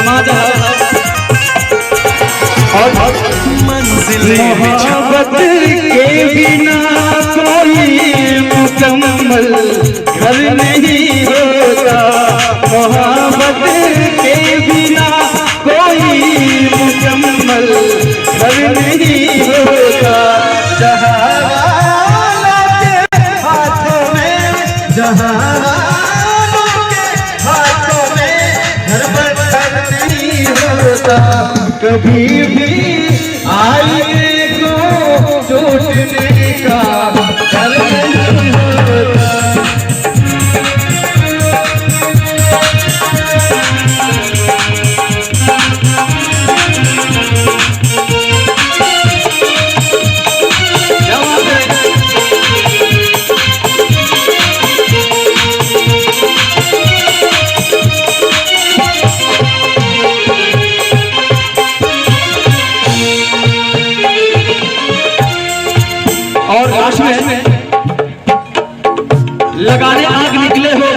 समाज और मंजिल मोहब्बत के बिना कोई मुकम्मल घर नहीं होता, मोहब्बत के बिना कोई मुकम्मल घर नहीं होता। जहां के हाथों में, जहां के हाथों में घर पर नहीं होता, कभी भी आईने को टूटने का डर नहीं होता। और लास्ट में लगाने आग निकले हो,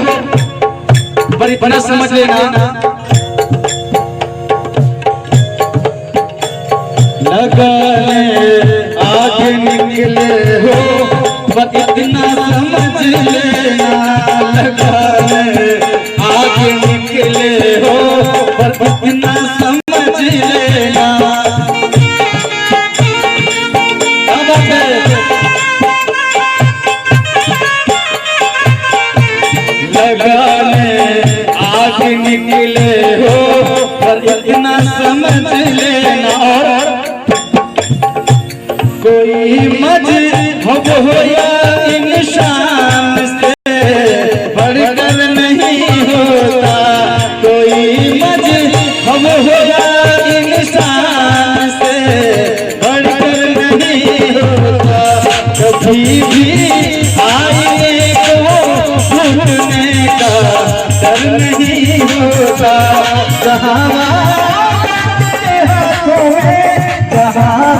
पर इतना समझ लेना, लगाने आग निकले हो पर इतना समझ लेना, लगाने आग निकले हो पर इतना समझ लेना। लगाने आग निकले हो पर इतना समझ लेना, और कोई मजहब हो या इंसान से बढ़कर नहीं होता, कोई मजहब हो या इंसान से बढ़कर नहीं होता, कभी भी आईने को टूटने का डर नहीं होता। जहां के हाथों में, जहां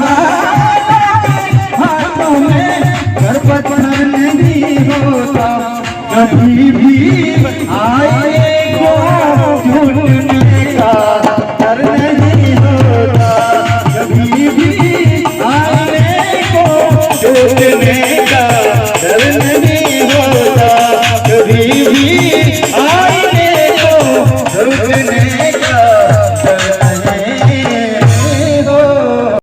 हाथों में घर पर नहीं होता, कभी भी आईने को टूटने का डर नहीं होता, कभी भी आईने को टूटने